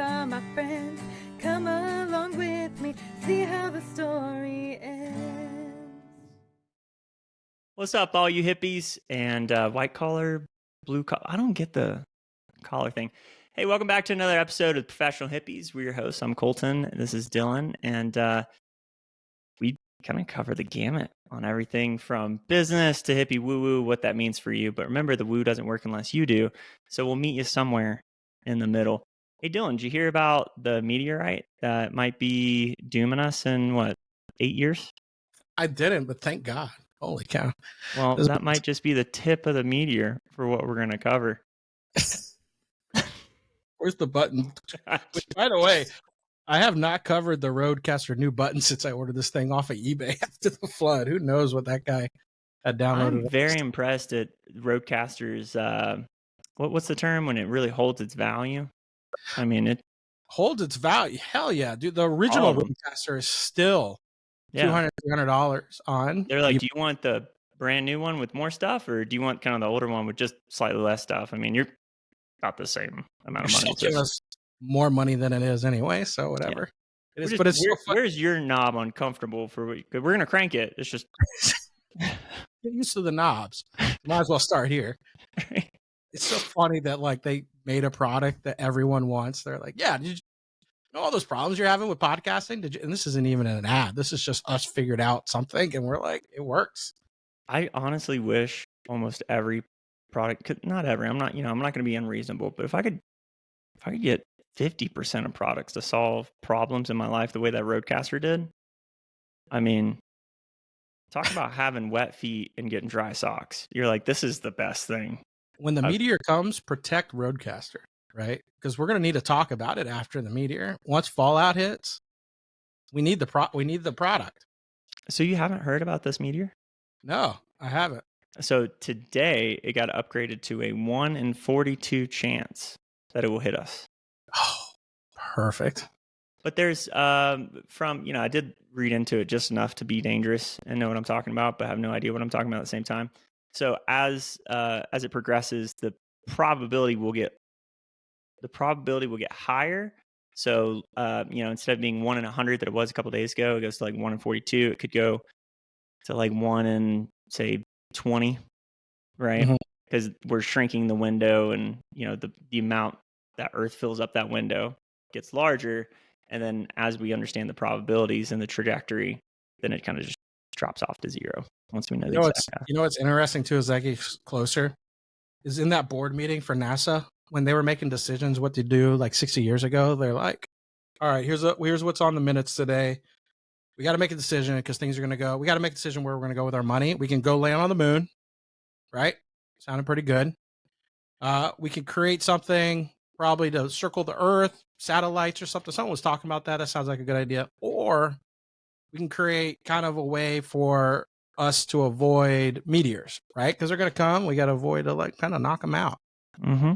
are my friends. Come along with me, see how the story ends. What's up, all you hippies and white collar, blue collar? I don't get the collar thing. Hey, welcome back to another episode of Professional Hippies. We're your hosts. I'm Colton. This is Dylan. And we kind of cover the gamut on everything from business to hippie woo-woo, what that means for you. But remember, the woo doesn't work unless you do. So we'll meet you somewhere in the middle. Hey, Dylan, did you hear about the meteorite that might be dooming us in, 8 years? I didn't, but thank God. Holy cow. Well, that might just be the tip of the meteor for what we're going to cover. Where's the button? Which, by the way, I have not covered the Rodecaster new button since I ordered this thing off of eBay after the flood. Who knows what that guy had downloaded? I'm very impressed at Rodecaster's, what's the term when it really holds its value? I mean, it holds its value. Hell yeah, dude. The original Rodecaster is still $200, $300 on. They're like, do you want the brand new one with more stuff, or do you want kind of the older one with just slightly less stuff? I mean, you're about the same amount of money. Giving us more money than it is anyway, so whatever. Yeah. It is, but it's where's your knob uncomfortable for? We're gonna crank it. It's just get used to the knobs. Might as well start here. It's so funny that like they made a product that everyone wants. They're like, yeah, did you know all those problems you're having with podcasting? Did you? And this isn't even an ad. This is just us figured out something, and we're like, it works. I honestly wish almost every product, not every. I'm not going to be unreasonable, but if I could get 50% of products to solve problems in my life the way that Rodecaster did, I mean, talk about having wet feet and getting dry socks. You're like, this is the best thing. When the meteor comes, protect Rodecaster, right? Because we're going to need to talk about it after the meteor. Once fallout hits, we need the product. So you haven't heard about this meteor? No, I haven't. So today it got upgraded to a 1 in 42 chance that it will hit us. Oh, perfect. But there's I did read into it just enough to be dangerous and know what I'm talking about, but have no idea what I'm talking about at the same time. So as it progresses, the probability will get higher. So instead of being 1 in 100 that it was a couple days ago, it goes to like 1 in 42. It could go to like 1 in say 20, right? Because we're shrinking the window, and the amount that Earth fills up that window gets larger. And then as we understand the probabilities and the trajectory, then it kind of just drops off to zero once we know the exact path. You know what's interesting too, as that gets closer, is in that board meeting for NASA, when they were making decisions what to do like 60 years ago, they're like, all right, here's what's on the minutes today. We got to make a decision because things are going to go. We got to make a decision where we're going to go with our money. We can go land on the moon, right? Sounded pretty good. We can create something probably to circle the Earth, satellites or something. Someone was talking about that. That sounds like a good idea. Or we can create kind of a way for us to avoid meteors, right? Because they're going to come. We got to avoid to like kind of knock them out. Mm-hmm.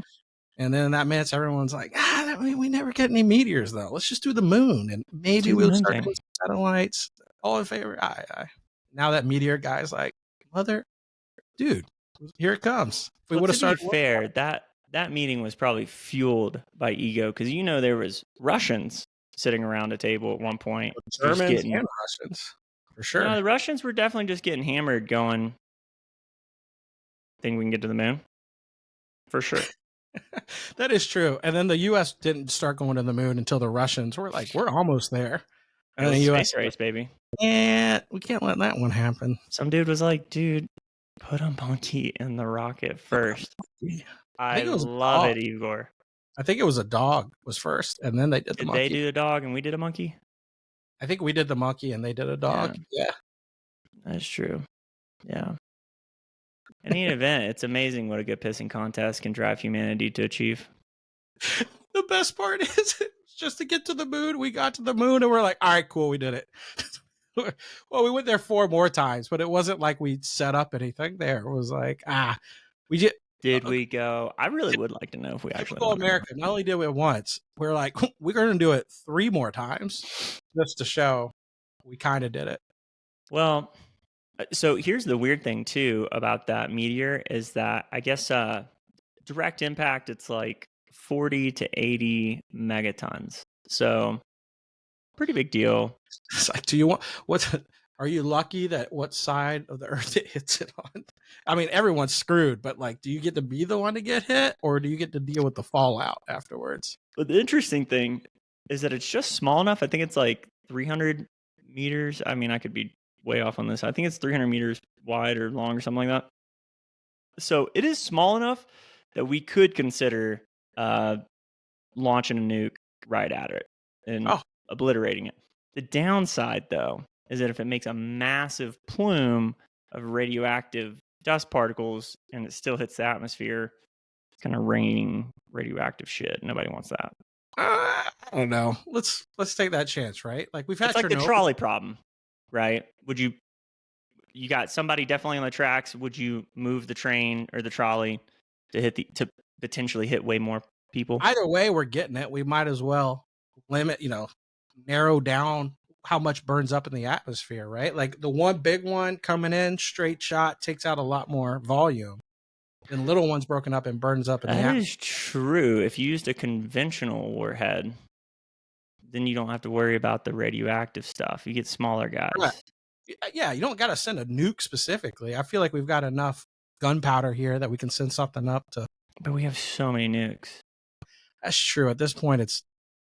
And then in that minutes, everyone's like, we never get any meteors though. Let's just do the moon, and maybe we'll start with satellites. All in favor? Aye. Now that meteor guy's like, dude, here it comes. If we would have started. To be fair, that meeting was probably fueled by ego, because there was Russians sitting around a table at one point. Germans and Russians, for sure. No, the Russians were definitely just getting hammered, going, think we can get to the moon? For sure. That is true. And then the U.S. didn't start going to the moon until the Russians were like, we're almost there. And the U.S. space race, baby. Yeah, we can't let that one happen. Some dude was like, dude, put a monkey in the rocket first. I love it, Igor. I think it was a dog was first, and then they did the monkey. Did they do a dog and we did a monkey? I think we did the monkey and they did a dog. Yeah. That's true. Yeah. In any event, it's amazing what a good pissing contest can drive humanity to achieve. The best part is just to get to the moon. We got to the moon and we're like, all right, cool, we did it. Well, we went there 4 more times, but it wasn't like we set up anything there. It was like, we just. Did we go? I really would like to know if we actually go America. Not only did we it once, we're like, we're going to do it 3 more times just to show we kind of did it. Well, so here's the weird thing too about that meteor is that I guess direct impact, it's like 40 to 80 megatons. So pretty big deal. It's like, do you want what? Are you lucky that what side of the earth it hits it on? I mean, everyone's screwed, but like, do you get to be the one to get hit, or do you get to deal with the fallout afterwards? But the interesting thing is that it's just small enough. I think it's like 300 meters. I mean, I could be way off on this. I think it's 300 meters wide or long or something like that. So it is small enough that we could consider launching a nuke right at it and obliterating it. The downside, though, is that if it makes a massive plume of radioactive dust particles and it still hits the atmosphere, it's kind of raining radioactive shit. Nobody wants that. I don't know. Let's take that chance, right? Like we've had It's like the trolley problem, right? Would you got somebody definitely on the tracks? Would you move the train or the trolley to potentially hit way more people? Either way, we're getting it. We might as well limit, narrow down how much burns up in the atmosphere, right? Like the one big one coming in straight shot takes out a lot more volume than little ones broken up and burns up in the atmosphere. That is true. If you used a conventional warhead, then you don't have to worry about the radioactive stuff. You get smaller guys. Right. Yeah, you don't got to send a nuke specifically. I feel like we've got enough gunpowder here that we can send something up to. But we have so many nukes. That's true. At this point, it's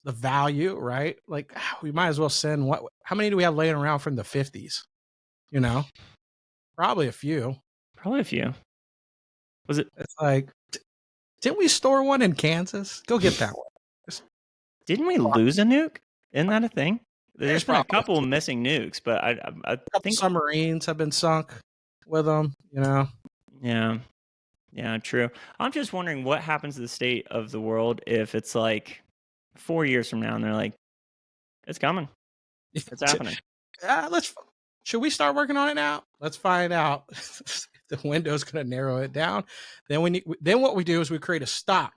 the value, right? Like we might as well send how many do we have laying around from the 50s? Probably a few. Was it? It's like, didn't we store one in Kansas? Go get that one. Didn't we lose a nuke? Isn't that a thing? There's been a couple missing nukes, but I think submarines have been sunk with them. Yeah, true. I'm just wondering what happens to the state of the world if it's like 4 years from now and they're like, it's coming, it's happening. Should we start working on it now? Let's find out. If the window's going to narrow it down. Then what we do is we create a stock,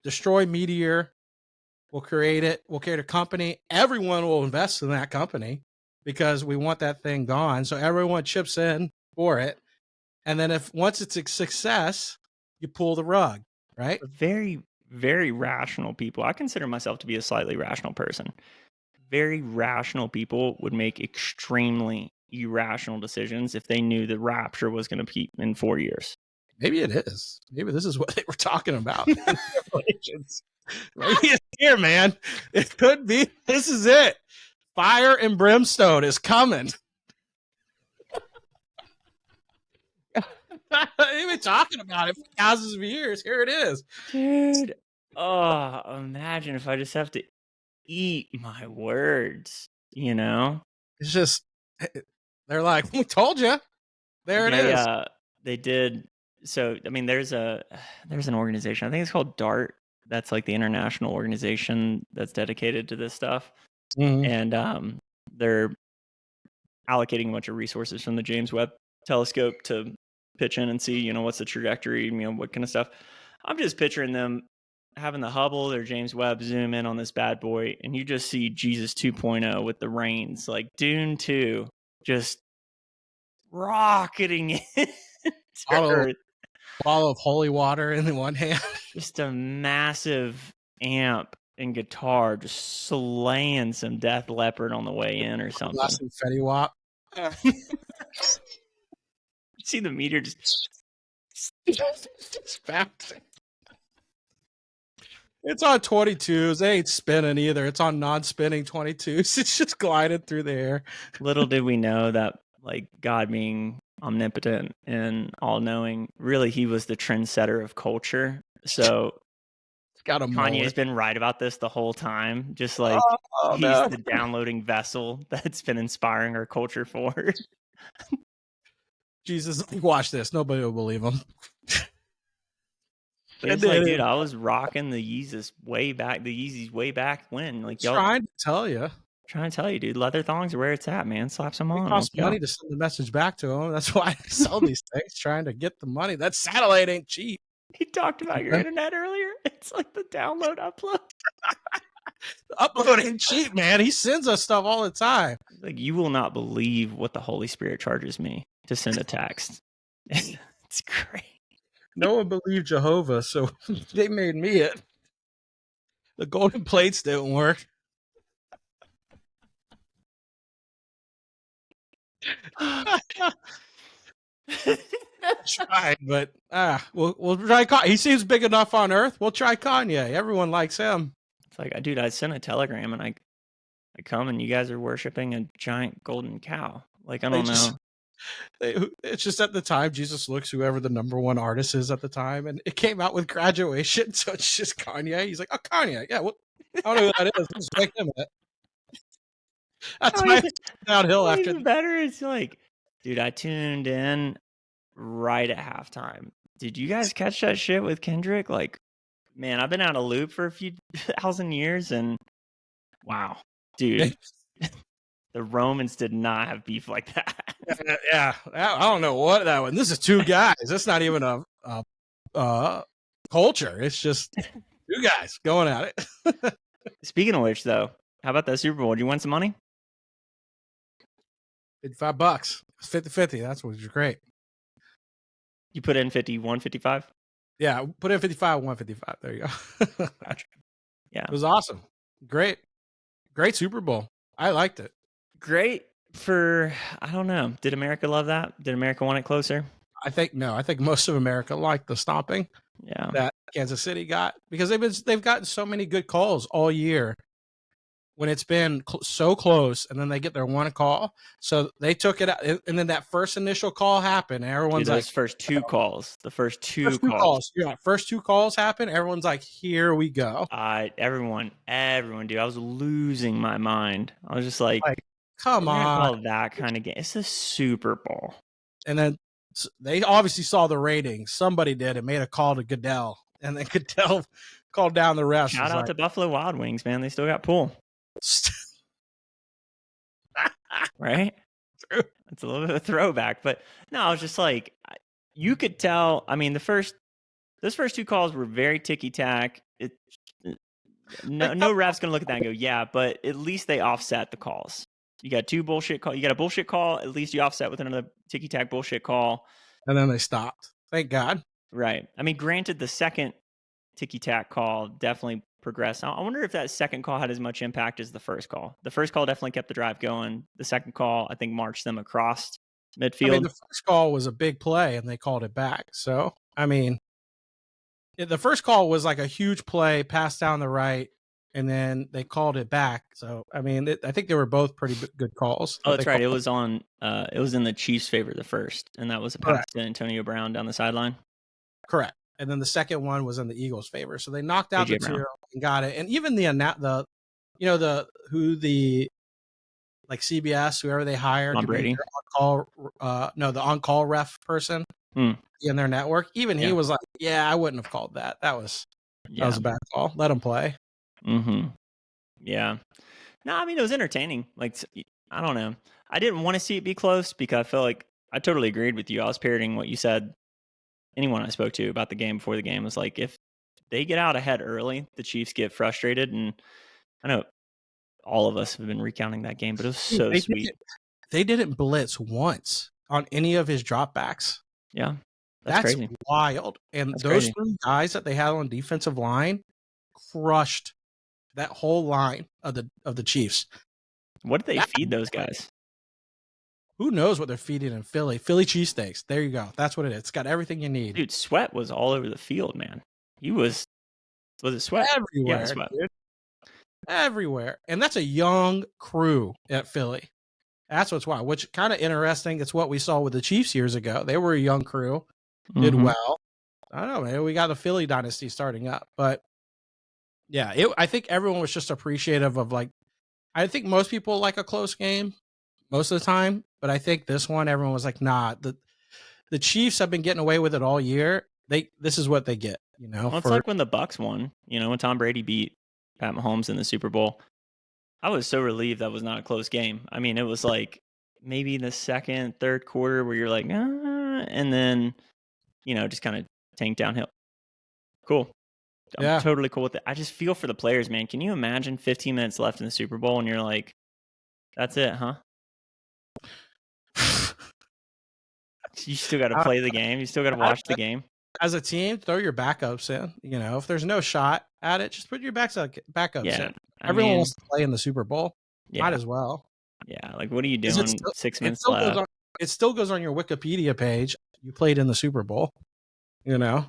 destroy Meteor. We'll create it. We'll create a company. Everyone will invest in that company because we want that thing gone. So everyone chips in for it. And then once it's a success, you pull the rug, right? Very, very rational people. I consider myself to be a slightly rational person. Very rational people would make extremely irrational decisions if they knew the rapture was going to be in 4 years. Maybe it is. Maybe this is what they were talking about. Maybe it's here, man. It could be. This is it. Fire and brimstone is coming. They've been talking about it for thousands of years. Here it is. Dude. Oh, imagine if I just have to eat my words, It's just, they're like, we told you. There it is. They did. So, I mean, there's an organization, I think it's called DART. That's like the international organization that's dedicated to this stuff. Mm-hmm. And they're allocating a bunch of resources from the James Webb Telescope to pitch in and see, what's the trajectory, what kind of stuff. I'm just picturing them having the Hubble or James Webb zoom in on this bad boy, and you just see Jesus 2.0 with the rains, like Dune 2, just rocketing in. Bottle of holy water in one hand. Just a massive amp and guitar just slaying some Death Leopard on the way in or something. Some Fetty Wap. See the meteor just bouncing. It's on 22s. It ain't spinning either. It's on non-spinning 22s. It's just gliding through the air. Little did we know that, like, God being omnipotent and all-knowing, really he was the trendsetter of culture. So Kanye's been right about this the whole time. Just like he's the downloading vessel that's been inspiring our culture forward. Jesus, watch this. Nobody will believe him. It's like, dude, I was rocking the Yeezys way back when. Like, y'all trying to tell you, dude. Leather thongs are where it's at, man. Slap some on. It costs money to send the message back to him. That's why I sell these things, trying to get the money. That satellite ain't cheap. He talked about your internet earlier. It's like the download, upload. The upload ain't cheap, man. He sends us stuff all the time. Like, you will not believe what the Holy Spirit charges me to send a text. It's great. No one believed Jehovah, so they made me it. The golden plates didn't work. Tried, but we'll try. He seems big enough on Earth. We'll try Kanye. Everyone likes him. It's like, dude, I sent a telegram and I come and you guys are worshiping a giant golden cow. Like, I don't know. It's just at the time Jesus looks whoever the number one artist is at the time, and it came out with Graduation, so it's just Kanye. He's like, oh, Kanye, yeah. Well, I don't know who that is. Let's make him it. That's my downhill after. Even better, it's like, dude, I tuned in right at halftime. Did you guys catch that shit with Kendrick? Like, man, I've been out of loop for a few thousand years, and wow, dude, the Romans did not have beef like that. Yeah, I don't know what that one. This is two guys. That's not even a culture. It's just two guys going at it. Speaking of which, though, how about that Super Bowl? Did you win some money? $55. 50-50. That's what was great. You put in 51, 55? Yeah, put in 55, 155. There you go. Gotcha. Yeah. It was awesome. Great Super Bowl. I liked it. Great for, I don't know. Did America love that? Did America want it closer? I think most of America liked the stomping that Kansas City got, because they've gotten so many good calls all year when it's been so close, and then they get their one call. So they took it out, and then that first initial call happened, and everyone's like, first two calls. The first two calls. Yeah, first two calls happen. Everyone's like, here we go. Everyone, dude. I was losing my mind. I was just like come on. That kind of game. It's a Super Bowl. And then they obviously saw the ratings. Somebody did and made a call to Goodell, and then Goodell called down the rest. Shout out to Buffalo Wild Wings, man. They still got pool. Right? True. It's a little bit of a throwback, but no, I was just like, you could tell. I mean, those first two calls were very ticky tack. No ref's gonna look at that and go, yeah, but at least they offset the calls. You got two bullshit call. You got a bullshit call. At least you offset with another ticky tack bullshit call. And then they stopped. Thank God. Right. I mean, granted, the second ticky tack call definitely progressed. I wonder if that second call had as much impact as the first call. The first call definitely kept the drive going. The second call, I think, marched them across midfield. I mean, the first call was a big play, and they called it back. So, I mean, the first call was like a huge play, pass down the right, and then they called it back. So, I mean, I think they were both pretty good calls. Oh, that's right. It was on. It was in the Chiefs' favor, the first, and that was a pass to Antonio Brown down the sideline. Correct. And then the second one was in the Eagles' favor. So they knocked out the two and got it. And even the CBS, whoever they hired, Tom Brady, the on-call ref person in their network. Even he was like, "Yeah, I wouldn't have called that. That was a bad call. Let him play." Mm-hmm. Yeah. No, I mean, it was entertaining. Like, I don't know. I didn't want to see it be close because I felt like I totally agreed with you. I was parroting what you said. Anyone I spoke to about the game before the game was like, if they get out ahead early, the Chiefs get frustrated. And I know all of us have been recounting that game, but it was so sweet. They didn't blitz once on any of his dropbacks. Yeah. That's crazy. Wild. And those three guys that they had on defensive line crushed that whole line of the Chiefs. What did they feed those guys? Who knows what they're feeding in Philly? Philly cheesesteaks. There you go. That's what it is. It's got everything you need. Dude, Sweat was all over the field, man. Was it Sweat? Everywhere. Yeah, Sweat. Dude. Everywhere. And that's a young crew at Philly. That's what's wild, which kind of interesting. It's what we saw with the Chiefs years ago. They were a young crew, did well. I don't know, man. We got the Philly dynasty starting up. But yeah, I think everyone was just appreciative of, like, I think most people like a close game most of the time. But I think this one, everyone was like, nah, the Chiefs have been getting away with it all year. This is what they get, you know. Well, it's like when the Bucs won, you know, when Tom Brady beat Pat Mahomes in the Super Bowl. I was so relieved that was not a close game. I mean, it was like maybe the second, third quarter where you're like, and then, you know, just kind of tank downhill. Cool. I'm totally cool with it. I just feel for the players, man. Can you imagine 15 minutes left in the Super Bowl and you're like, that's it, huh? You still got to play the game. You still got to watch the game. As a team, throw your backups in. You know, if there's no shot, at it. Just put your backups Yeah, in. I Everyone mean, wants to play in the Super Bowl. Might yeah, as well. yeah. Like, what are you 'Cause doing? 6 minutes still goes left. on it still goes on your Wikipedia page. You played in the Super Bowl, you know?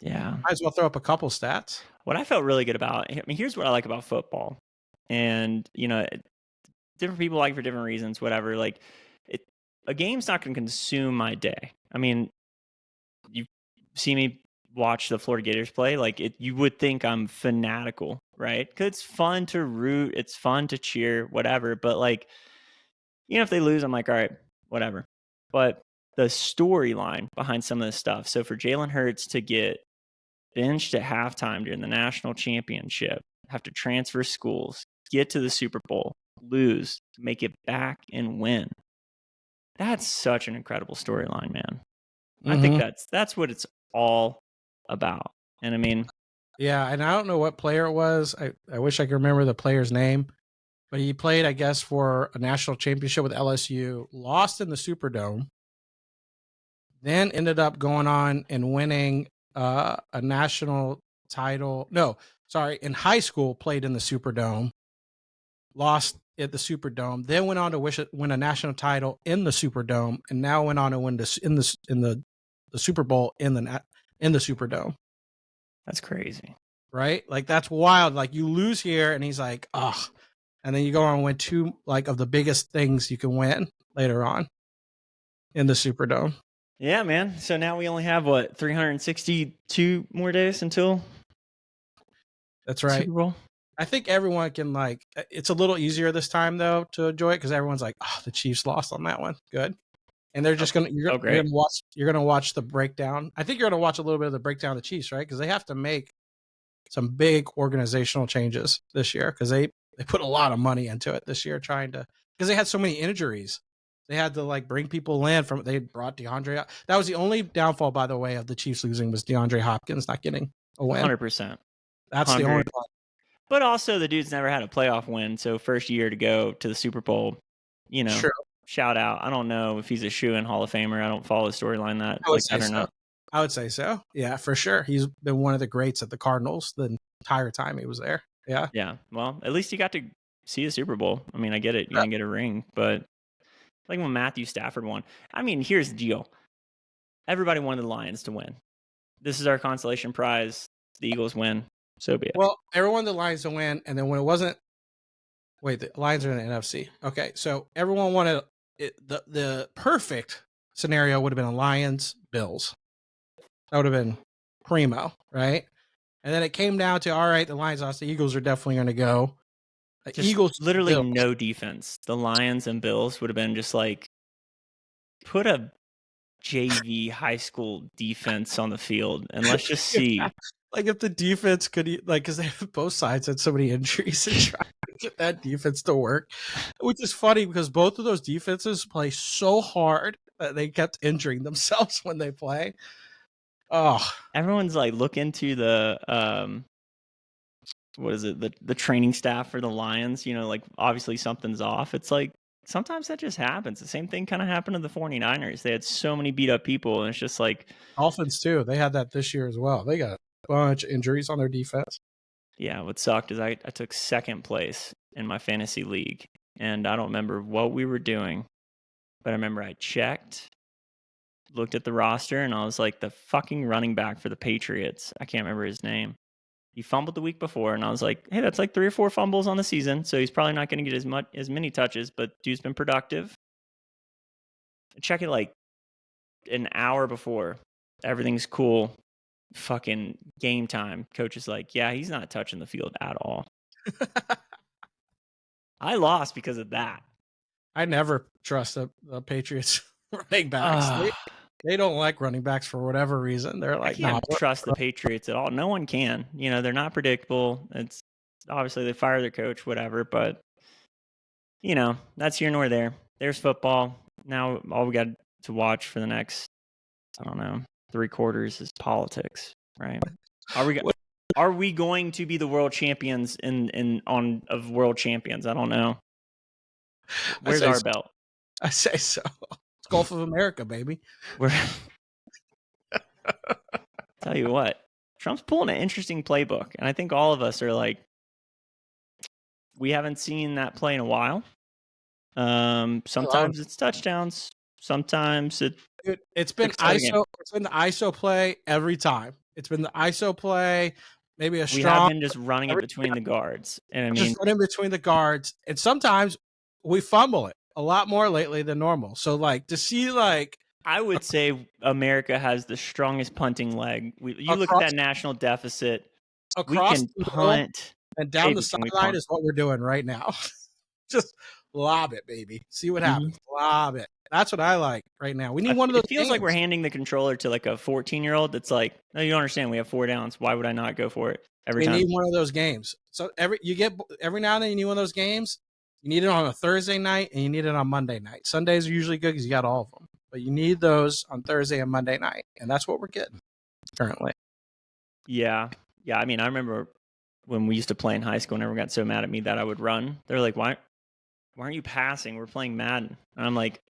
Yeah. Might as well throw up a couple stats. What I felt really good about, I mean, here's what I like about football. And, different people like for different reasons, whatever. Like, it, a game's not going to consume my day. I mean, you see me watch the Florida Gators play, like you would think I'm fanatical, right? Because it's fun to root, it's fun to cheer, whatever. But like, if they lose, I'm like, all right, whatever. But the storyline behind some of this stuff. So for Jalen Hurts to get benched at halftime during the national championship, have to transfer schools, get to the Super Bowl, lose, make it back and win. That's such an incredible storyline, man. I think that's what it's all about. And I mean, Yeah, and I don't know what player it was. I wish I could remember the player's name, but he played, I guess, for a national championship with LSU, lost in the Superdome, then ended up going on and winning a national title. No, sorry, in high school, played in the Superdome, lost at the Superdome, then went on to win a national title in the Superdome, and now went on to win the Super Bowl in the Superdome. that's crazy. Right? Like that's wild. Like you lose here, and he's like, ugh. And then you go on and win two like of the biggest things you can win later on in the Superdome. Yeah, man. So now we only have 362 more days until That's right. Super Bowl. I think everyone can like. It's a little easier this time though to enjoy it because everyone's like, oh, the Chiefs lost on that one. Good. And they're just you're gonna watch the breakdown. I think you're gonna watch a little bit of the breakdown of the Chiefs, right? Because they have to make some big organizational changes this year because they put a lot of money into it this year because they had so many injuries. They had to like bring people in they brought DeAndre. That was the only downfall, by the way, of the Chiefs losing was DeAndre Hopkins not getting a win. 100%. That's the only part. But also the dude's never had a playoff win, so first year to go to the Super Bowl, True. Shout out. I don't know if he's a shoe-in Hall of Famer. I don't follow the storyline that or not. I would say so. Yeah, for sure. He's been one of the greats at the Cardinals the entire time he was there. Yeah. Yeah. Well, at least he got to see the Super Bowl. I mean, I get it. You didn't get a ring, but like when Matthew Stafford won. I mean, here's the deal. Everybody wanted the Lions to win. This is our consolation prize. The Eagles win. So be it. Well, everyone wanted the Lions to win, and then when it wasn't, the Lions are in the NFC. Okay, so everyone wanted it, the perfect scenario would have been a Lions Bills. That would have been primo, right? And then it came down to all right, the Lions lost. The Eagles are definitely going to go. Just Eagles literally Bills. No defense. The Lions and Bills would have been just like put a JV high school defense on the field and let's just see. Like if the defense could, like, because they have both sides had so many injuries and trying to get that defense to work, which is funny because both of those defenses play so hard that they kept injuring themselves when they play. Oh, everyone's like look into the what is it, the training staff for the Lions, like obviously something's off. It's like sometimes that just happens. The same thing kind of happened to the 49ers. They had so many beat up people, and it's just like Dolphins too. They had that this year as well. They got a bunch of injuries on their defense. Yeah, what sucked is I took second place in my fantasy league, and I don't remember what we were doing, but I remember I checked, looked at the roster, and I was like, the fucking running back for the Patriots, I can't remember his name. He fumbled the week before, and I was like, hey, that's like 3 or 4 fumbles on the season, so he's probably not going to get as many touches, but dude's been productive. Check it like an hour before. Everything's cool. Fucking game time. Coach is like, yeah, he's not touching the field at all. I lost because of that. I never trust the Patriots running backs. They don't like running backs for whatever reason. They're like, I can't trust the Patriots at all. No one can. They're not predictable. It's obviously they fire their coach, whatever. But that's here nor there. There's football. Now all we got to watch for the next, I don't know, 3 quarters is politics, right? Are we going to be the world champions of world champions? I don't know. Where's our belt? I say so. It's Gulf of America, baby. Tell you what, Trump's pulling an interesting playbook, and I think all of us are like, we haven't seen that play in a while. Sometimes it's touchdowns. Sometimes it's been ISO. It's been the ISO play every time. It's been the ISO play. Maybe we have been just running it between the guards, and I mean, just running between the guards, and sometimes we fumble it a lot more lately than normal. So like to see like. I would say America has the strongest punting leg. You look at that national deficit. We can punt. And down the sideline is what we're doing right now. Just lob it, baby. See what happens. Lob it. That's what I like right now. We need one of those. It feels like we're handing the controller to like a 14-year-old that's like, no, you don't understand. We have 4 downs. Why would I not go for it every time? We need one of those games. So every now and then you need one of those games. You need it on a Thursday night and you need it on Monday night. Sundays are usually good because you got all of them. But you need those on Thursday and Monday night. And that's what we're getting currently. Yeah. Yeah. I mean, I remember when we used to play in high school and everyone got so mad at me that I would run. They're like, why aren't you passing? We're playing Madden. And I'm like,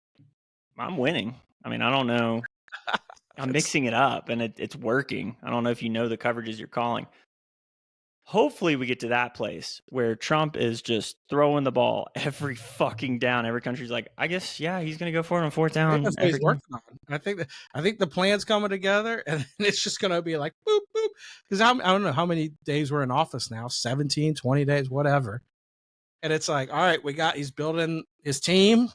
I'm winning. I mean, I don't know. I'm mixing it up and it's working. I don't know if you know the coverages you're calling. Hopefully we get to that place where Trump is just throwing the ball every fucking down. Every country's like, I guess, yeah, he's going to go for it on 4th down. That's what he's working on. I think the plan's coming together, and it's just going to be like, boop, boop. Because I don't know how many days we're in office now, 17, 20 days, whatever. And it's like, all right, he's building his team.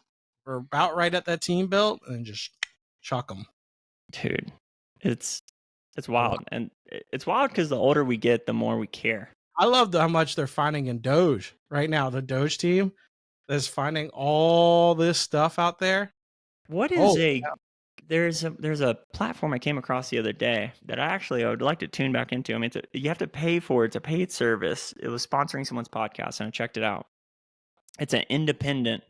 We're about right at that team built, and just chuck them. Dude, it's wild. And it's wild because the older we get, the more we care. I love how much they're finding in Doge right now. The Doge team is finding all this stuff out there. What is there's a platform I came across the other day that I would like to tune back into. I mean, you have to pay for it. It's a paid service. It was sponsoring someone's podcast, and I checked it out. It's an independent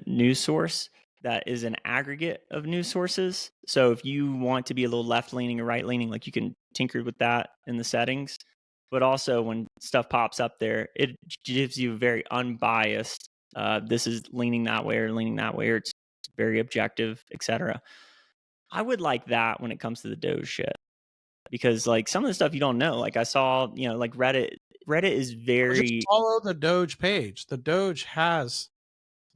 news source that is an aggregate of news sources. So if you want to be a little left-leaning or right-leaning, like you can tinker with that in the settings. But also when stuff pops up there, it gives you very unbiased, this is leaning that way or leaning that way, or it's very objective, etc. I would like that when it comes to the Doge shit. Because like some of the stuff you don't know, like I saw, like Reddit is very... Just follow the Doge page. The Doge has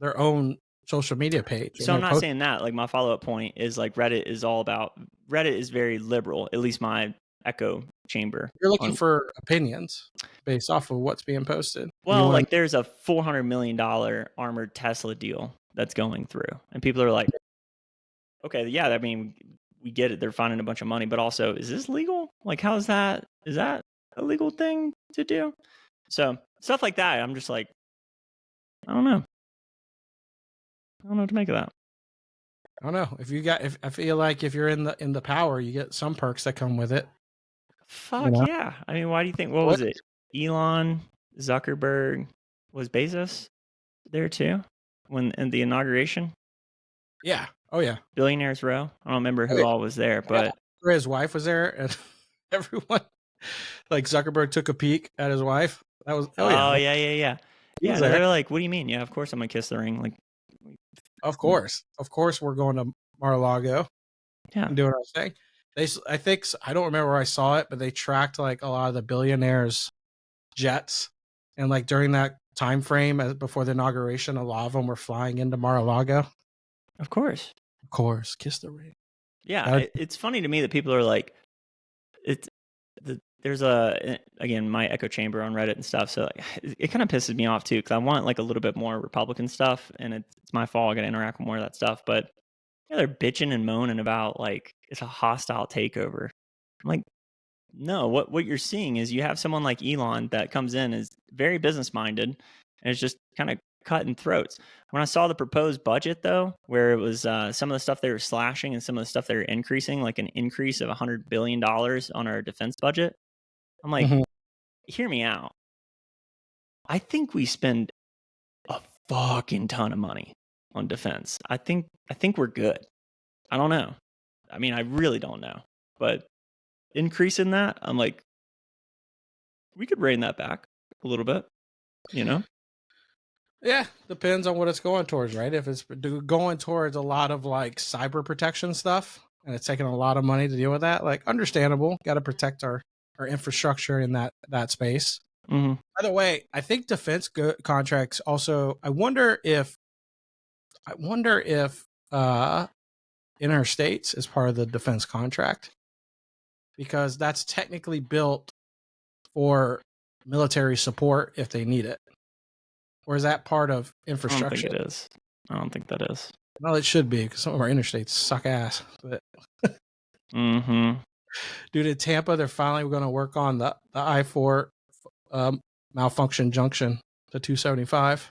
their own social media page. So I'm not saying that. Like my follow-up point is like Reddit is very liberal, at least my echo chamber. You're looking for opinions based off of what's being posted. Well, like there's a $400 million armored Tesla deal that's going through, and people are like, okay, yeah, I mean, we get it. They're finding a bunch of money, but also, is this legal? Like, how is that? Is that a legal thing to do? So stuff like that. I'm just like, I don't know. I don't know what to make of that. I don't know. If I feel like if you're in the power, you get some perks that come with it. Fuck yeah. I mean, why do you think, what was it? Elon, Zuckerberg, was Bezos there too? In the inauguration? Yeah. Oh yeah. Billionaires Row. I don't remember who all was there, but his wife was there, and everyone, like Zuckerberg took a peek at his wife. That was yeah. They're like, what do you mean? Yeah, of course I'm gonna kiss the ring. Like, of course we're going to Mar-a-Lago. Yeah, and doing our thing. I think I don't remember where I saw it, but they tracked like a lot of the billionaires' jets, and like during that time frame before the inauguration, a lot of them were flying into Mar-a-Lago. Of course, kiss the ring. Yeah, it's funny to me that people are like, there's again my echo chamber on Reddit and stuff, so like, it kind of pisses me off too because I want like a little bit more Republican stuff, and it's my fault. I got to interact with more of that stuff, but they're bitching and moaning about like it's a hostile takeover. I'm like, no, what you're seeing is you have someone like Elon that comes in, is very business minded, and is just kind of cutting throats. When I saw the proposed budget though, where it was some of the stuff they were slashing and some of the stuff they were increasing, like an increase of $100 billion on our defense budget, I'm like, hear me out. I think we spend a fucking ton of money on defense. I think we're good. I don't know. I mean, I really don't know. But increasing that, I'm like, we could rein that back a little bit, Yeah, depends on what it's going towards, right? If it's going towards a lot of like cyber protection stuff and it's taken a lot of money to deal with that. Like, understandable. Got to protect our infrastructure in that space. Mm-hmm. By the way, I think defense contracts also. I wonder if interstates is part of the defense contract, because that's technically built for military support if they need it. Or is that part of infrastructure? I don't think it is. I don't think that is. Well, it should be, because some of our interstates suck ass. But Mm-hmm. dude, in Tampa, they're finally going to work on the I-4 malfunction junction to 275.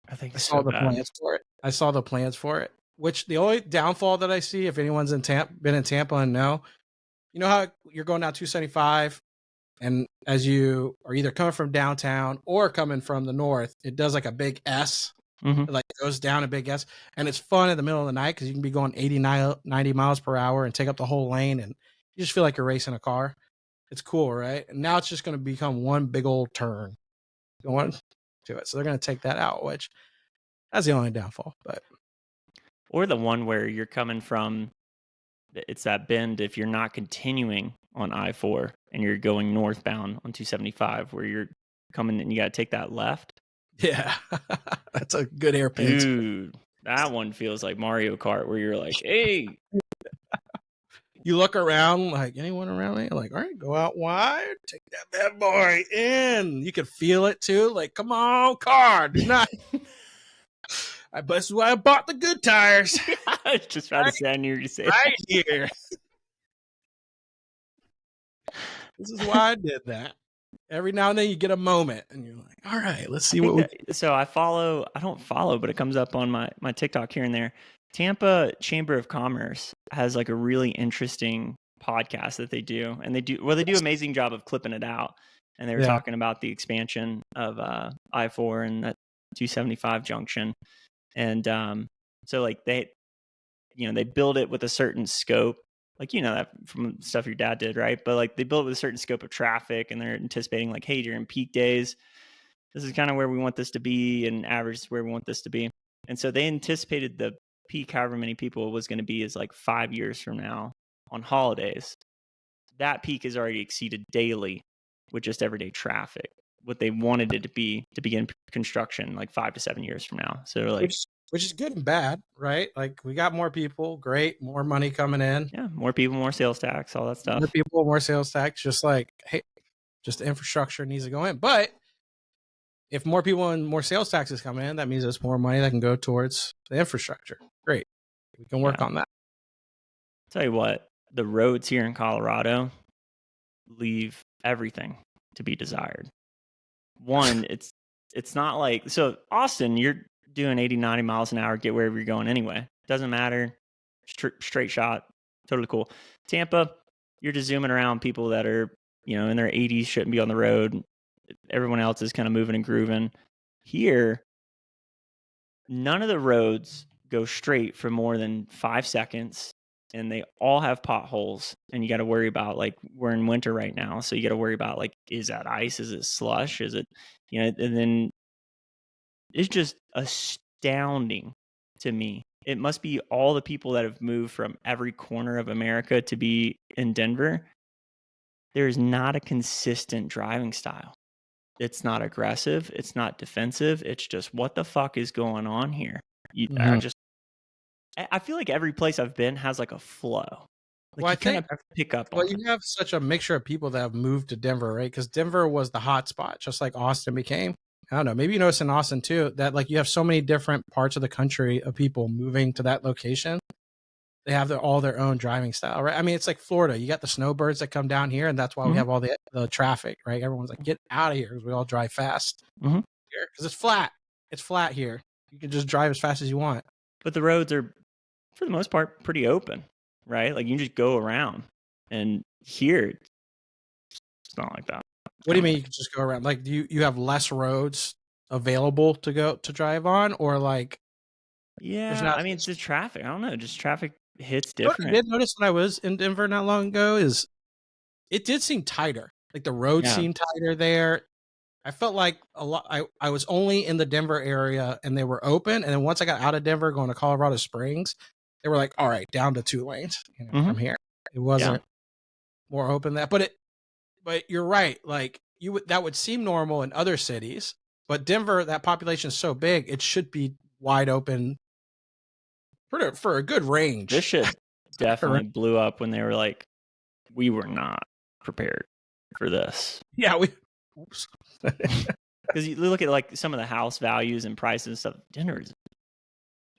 I think I it's saw so the bad. plans for it. I saw the plans for it. Which the only downfall that I see, if anyone's been in Tampa and know, you know how you're going down 275, and as you are either coming from downtown or coming from the north, it does like a big S. Mm-hmm. It like goes down a big S, and it's fun in the middle of the night because you can be going 89, 90 miles per hour and take up the whole lane, and you just feel like you're racing a car. It's cool, right? And now it's just going to become one big old turn going to it. So they're going to take that out, which that's the only downfall. But Or the one where you're coming from, it's that bend if you're not continuing on I-4 and you're going northbound on 275, where you're coming and you got to take that left. yeah, that's a good hairpin. Dude, that one feels like Mario Kart, where you're like, hey. You look around, like, anyone around me? Like, all right, go out wide, take that bad boy in. You can feel it too. Like, come on, car, do not. This is why I bought the good tires. I was just trying to say, I knew you say right here. This is why I did that. Every now and then you get a moment and you're like, all right, let's see what we So I don't follow, but it comes up on my TikTok here and there. Tampa Chamber of Commerce has like a really interesting podcast that they do. And they do an amazing job of clipping it out. And they were talking about the expansion of I-4 and that 275 junction. And so like they build it with a certain scope, like, that from stuff your dad did, right? But like they build it with a certain scope of traffic, and they're anticipating like, hey, during peak days, this is kind of where we want this to be, and average is where we want this to be. And so they anticipated the peak, however many people it was going to be, is like 5 years from now on holidays. That peak is already exceeded daily with just everyday traffic. What they wanted it to be to begin construction like 5 to 7 years from now. So like, which is good and bad, right? Like, we got more people, great, more money coming in. Yeah, more people, more sales tax, all that stuff. More people, more sales tax. Just like, hey, just the infrastructure needs to go in. But if more people and more sales taxes come in, that means there's more money that can go towards the infrastructure. Great, we can work on that. Tell you what, the roads here in Colorado leave everything to be desired. One, it's not like, so Austin, you're doing 80, 90 miles an hour, get wherever you're going anyway. Doesn't matter. Straight shot. Totally cool. Tampa, you're just zooming around people that are, in their 80s, shouldn't be on the road. Everyone else is kind of moving and grooving. Here, none of the roads go straight for more than 5 seconds, and they all have potholes, and you got to worry about, like, we're in winter right now, so you got to worry about, like, is that ice? Is it slush? Is it, and then it's just astounding to me. It must be all the people that have moved from every corner of America to be in Denver. There is not a consistent driving style. It's not aggressive. It's not defensive. It's just, what the fuck is going on here? I feel like every place I've been has like a flow. Like, well, you kind of pick up on Well, you have such a mixture of people that have moved to Denver, right? Because Denver was the hot spot, just like Austin became. I don't know. Maybe you notice in Austin too that like you have so many different parts of the country of people moving to that location. They have all their own driving style, right? I mean, it's like Florida. You got the snowbirds that come down here, and that's why we have all the traffic, right? Everyone's like, get out of here, because we all drive fast here, because it's flat. It's flat here. You can just drive as fast as you want. But the roads are, for the most part, pretty open, right? Like, you can just go around. And here, it's not like that. What do you mean you can just go around? Like, do you have less roads available to drive on, or like? Yeah, I mean, it's the traffic. I don't know. Just traffic hits different. What I did notice when I was in Denver not long ago is it did seem tighter. Like, the roads seemed tighter there. I felt like a lot. I was only in the Denver area and they were open. And then once I got out of Denver going to Colorado Springs, they were like, all right, down to 2 lanes, from here. It wasn't more open than that, but you're right. Like that would seem normal in other cities, but Denver, that population is so big, it should be wide open for a good range. This shit definitely blew up when they were like, we were not prepared for this. Yeah, Because you look at like some of the house values and prices and stuff. Denver is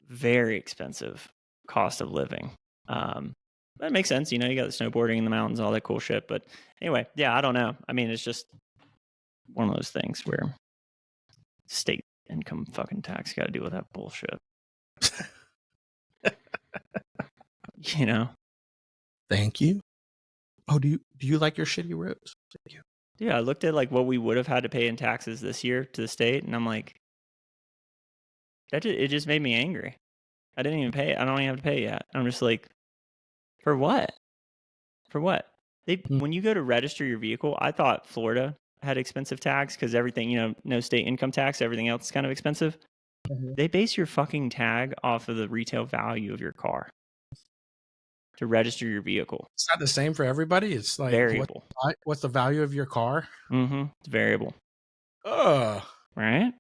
very expensive cost of living. That makes sense. You got the snowboarding in the mountains, all that cool shit. But anyway, yeah, I don't know. I mean, it's just one of those things where state income fucking tax got to deal with that bullshit. Thank you. Oh, do you like your shitty roads? Thank you. Yeah, I looked at like what we would have had to pay in taxes this year to the state, and I'm like, it just made me angry. I didn't even pay it. I don't even have to pay yet. I'm just like, for what? For what? When you go to register your vehicle, I thought Florida had expensive tax because everything, no state income tax, everything else is kind of expensive. Mm-hmm. They base your fucking tag off of the retail value of your car to register your vehicle. It's not the same for everybody. It's like variable. What's the value of your car? Mm-hmm. It's variable. Right?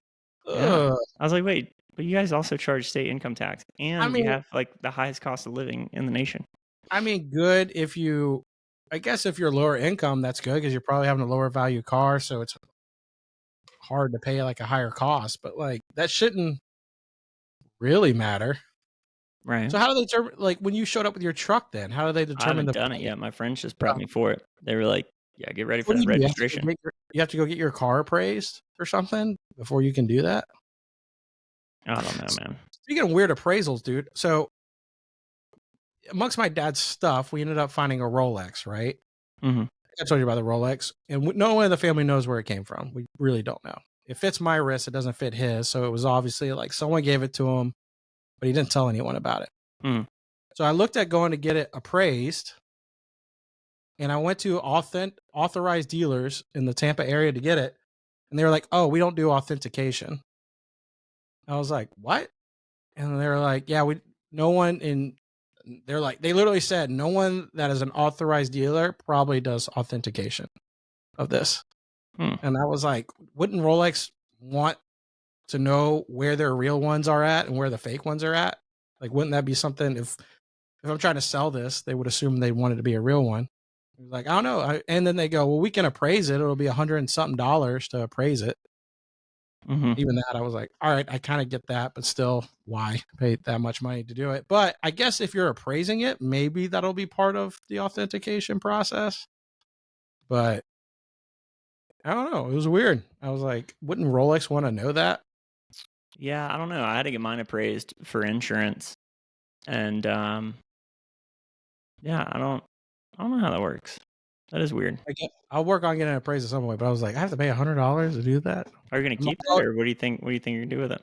Yeah. I was like, wait, but you guys also charge state income tax, and you have like the highest cost of living in the nation. I mean, good if you're lower income, that's good because you're probably having a lower value car, so it's hard to pay like a higher cost. But like that shouldn't really matter, right? So how do they determine? Like when you showed up with your truck, then how do they determine? I haven't done it yet. My friends just prepped me for it. They were like, "Yeah, get ready for the registration." You have to go get your car appraised or something before you can do that. I don't know, man. Speaking of weird appraisals, dude. So amongst my dad's stuff, we ended up finding a Rolex, right? Mm-hmm. I told you about the Rolex, and no one in the family knows where it came from. We really don't know. It fits my wrist. It doesn't fit his. So it was obviously like someone gave it to him, but he didn't tell anyone about it. Mm. So I looked at going to get it appraised, and I went to authorized dealers in the Tampa area to get it, and they were like, "Oh, we don't do authentication." I was like, "What?" And they were like, "Yeah, they literally said no one that is an authorized dealer probably does authentication of this." And I was like, wouldn't Rolex want to know where their real ones are at and where the fake ones are at? Like, wouldn't that be something if I'm trying to sell this, they would assume they wanted to be a real one. Like, I don't know. And then they go, well, we can appraise it. It'll be $100 and something to appraise it. Mm-hmm. Even that, I was like, all right, I kind of get that, but still, why pay that much money to do it? But I guess if you're appraising it, maybe that'll be part of the authentication process. But I don't know. It was weird. I was like, wouldn't Rolex want to know that? Yeah, I don't know. I had to get mine appraised for insurance. And yeah, I don't know how that works. That is weird. I'll work on getting it appraised at some point, but I was like, I have to pay $100 to do that. Are you going to keep it, or what do you think? What do you think you're going to do with it?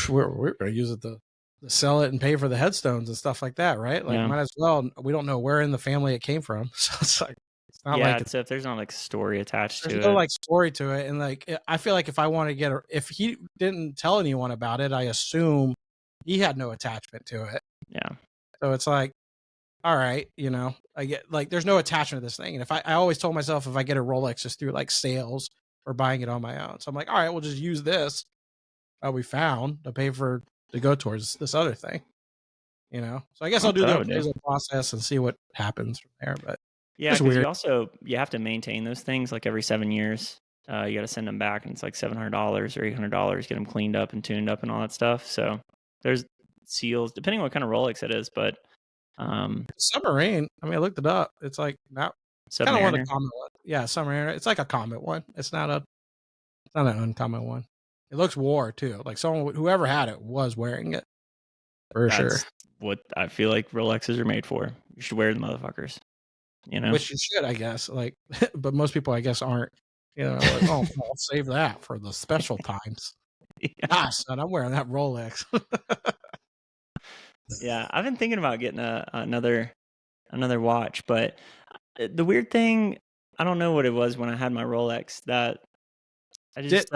We're going to use it to sell it and pay for the headstones and stuff like that, right? Like, might as well. We don't know where in the family it came from, so it's like it's not like so if there's not like a story attached to it, there's no like story to it, and like I feel like if I want to get if he didn't tell anyone about it, I assume he had no attachment to it. Yeah. So it's like, all right, I get like there's no attachment to this thing. And if I always told myself if I get a Rolex just through like sales or buying it on my own. So I'm like, all right, we'll just use this we found to pay to go towards this other thing. So I guess I'll do the appraisal process and see what happens from there. But yeah, because you have to maintain those things like every 7 years. You got to send them back, and it's like $700 or $800, get them cleaned up and tuned up and all that stuff. So there's seals, depending on what kind of Rolex it is, but submarine. I mean, I looked it up. It's like not kind of one of the common ones. Yeah, submarine. It's like a common one. It's not an uncommon one. It looks war too. Like whoever had it was wearing it for sure. What I feel like Rolexes are made for. You should wear the motherfuckers. Which you should, I guess. Like, but most people, I guess, aren't. Like, oh, I'll save that for the special times. Yeah, son, I'm wearing that Rolex. Yeah, I've been thinking about getting another watch, but the weird thing, I don't know what it was when I had my Rolex that I just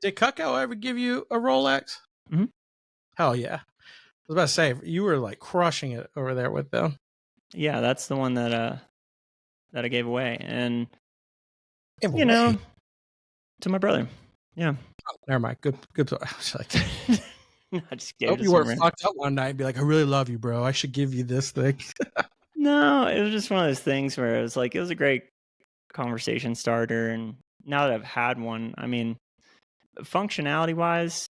did Cutco ever give you a Rolex? Mm-hmm. Hell yeah! was about to say, you were like crushing it over there with them. Yeah, that's the one that I gave away, and Give you away. know, to my brother. Yeah. Oh, never mind. Good. I was like, I just I gave hope it to you some weren't random. fucked up one night and be like, I really love you, bro. I should give you this thing. No, it was just one of those things where it was like it was a great conversation starter, and now that I've had one, I mean, functionality wise,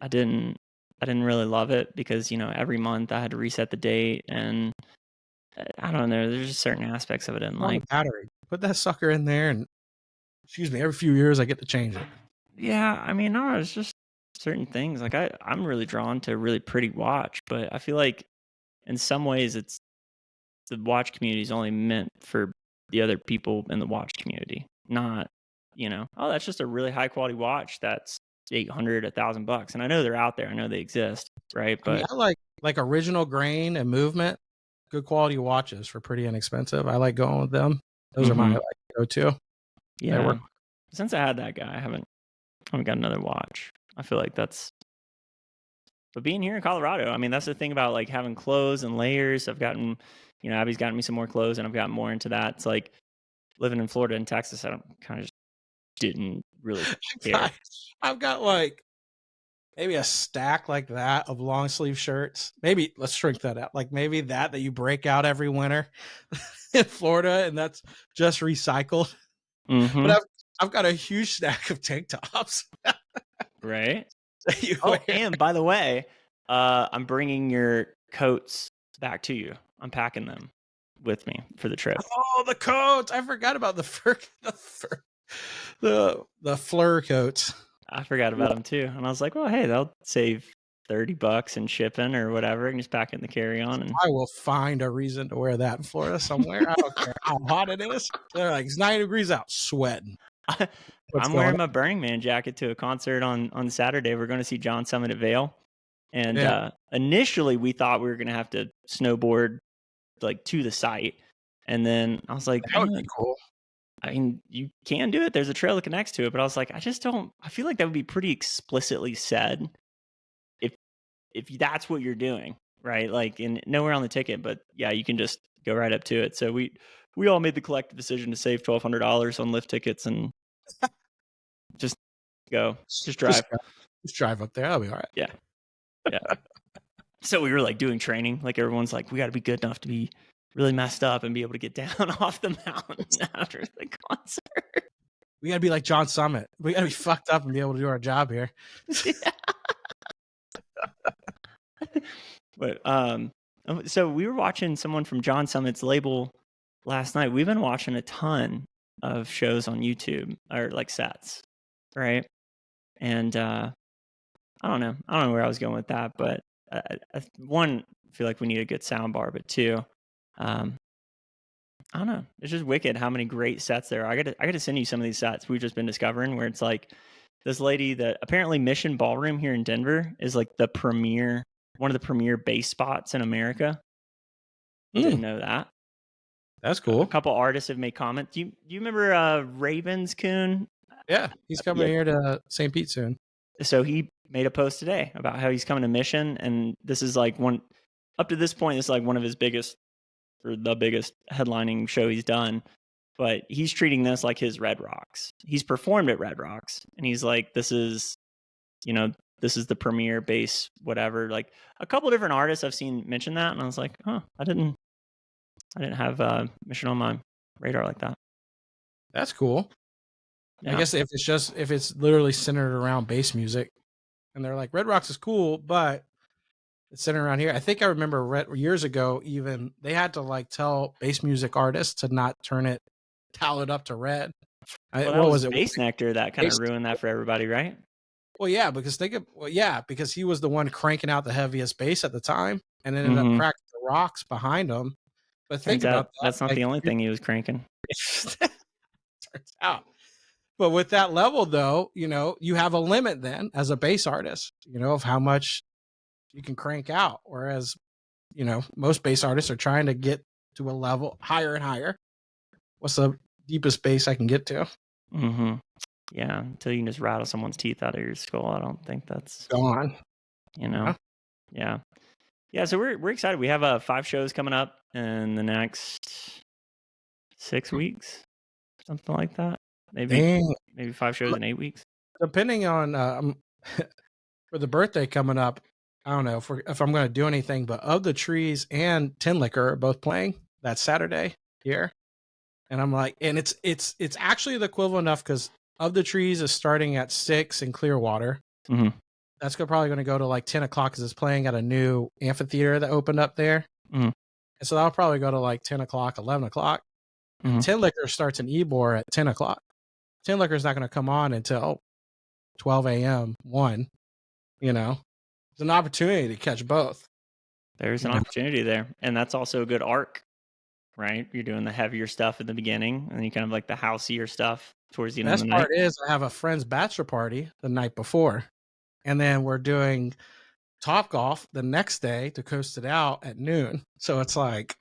I didn't really love it because every month I had to reset the date, and I don't know, there's just certain aspects of it I didn't On like. the battery. Put that sucker in there, and excuse me, every few years I get to change it. Yeah, I mean, no, it's just certain things. Like I'm really drawn to a really pretty watch, but I feel like in some ways it's the watch community is only meant for the other people in the watch community, not, oh, that's just a really high quality watch that's 800, $1,000. And I know they're out there. I know they exist. Right. I mean, But I like original grain and movement, good quality watches for pretty inexpensive. I like going with them. Those are my like go-to. They yeah, work. since I had that guy, I haven't got another watch. I feel like but being here in Colorado, I mean, that's the thing about like having clothes and layers. I've gotten, Abby's gotten me some more clothes and I've gotten more into that. It's like living in Florida and Texas, I don't kind of just didn't really care. I've got like maybe a stack like that of long sleeve shirts. Maybe let's shrink that out. Like maybe that you break out every winter in Florida, and that's just recycled. Mm-hmm. But I've got a huge stack of tank tops. Right. that you Oh, wear. and by the way, I'm bringing your coats back to you. I'm packing them with me for the trip. Oh, the coats! I forgot about the fur, the fleur coats. I forgot about them too, and I was like, "Well, hey, they'll save $30 in shipping or whatever, and just pack it in the carry-on." And I will find a reason to wear that in Florida somewhere. I don't care how hot it is. They're like it's 90 degrees out, sweating. I'm wearing my Burning Man jacket to a concert on Saturday. We're going to see John Summit at Vail, and initially we thought we were going to have to snowboard like to the site, and then I was like, that would be cool. I mean, you can do it. There's a trail that connects to it, but I was like, I just don't. I feel like that would be pretty explicitly said if that's what you're doing, right? Like, in nowhere on the ticket, but yeah, you can just go right up to it. So we all made the collective decision to save $1,200 on lift tickets and just drive. Just drive up there. That'll be all right. Yeah. So we were like doing training. Like everyone's like, we got to be good enough to be really messed up and be able to get down off the mountain after the concert. We gotta be like John Summit. We gotta be fucked up and be able to do our job here. But so we were watching someone from John Summit's label last night. We've been watching a ton of shows on YouTube or like sets, right? And I don't know where I was going with that, but one, I feel like we need a good sound bar, but two, I don't know. It's just wicked how many great sets there are. I got to send you some of these sets we've just been discovering where it's like this lady that apparently Mission Ballroom here in Denver is like one of the premier bass spots in America. Didn't know that. That's cool. A couple artists have made comments. Do you remember Ravenscoon? Yeah, he's coming here to St. Pete soon. So he made a post today about how he's coming to Mission, and this is like up to this point, this is like one of his biggest or the biggest headlining show he's done. But he's treating this like his Red Rocks. He's performed at Red Rocks, and he's like, this is the premier bass, whatever. Like a couple different artists I've seen mention that, and I was like, oh, I didn't have Mission on my radar like that. That's cool. Yeah. I guess if it's literally centered around bass music, and they're like Red Rocks is cool, but it's centered around here. I think I remember years ago, even they had to like tell bass music artists to not towel it up to red. Well, what was it? Bass Nectar that kind of ruined that for everybody, right? Well, yeah, because because he was the one cranking out the heaviest bass at the time, and ended up cracking the rocks behind him. But think about that. That's not the only thing he was cranking. Turns out. But with that level, though, you have a limit then as a bass artist, of how much you can crank out. Whereas, most bass artists are trying to get to a level higher and higher. What's the deepest bass I can get to? Mm-hmm. Yeah, until you can just rattle someone's teeth out of your skull. I don't think that's gone. Yeah. Yeah. Yeah, so we're excited. We have 5 shows coming up in the next 6 weeks, something like that. Maybe Dang. 5 shows in 8 weeks. Depending on for the birthday coming up, I don't know if I'm going to do anything, but Of the Trees and Tin Liquor are both playing that Saturday here, and I'm like, and it's actually the equivalent enough because Of the Trees is starting at 6 in Clearwater. Mhm. That's probably going to go to like 10 o'clock because it's playing at a new amphitheater that opened up there. Mhm. And so that'll probably go to like 10 o'clock, 11 o'clock. And Mhm. Tin Liquor starts in Ybor at 10 o'clock. Tin Liquor is not going to come on until 12 a.m., 1. You know, it's an opportunity to catch both. There's an opportunity there. And that's also a good arc, right? You're doing the heavier stuff at the beginning, and then you kind of like the houseier stuff towards the end of the Best night. part is I have a friend's bachelor party the night before, and then we're doing Top Golf the next day to coast it out at noon. So it's like,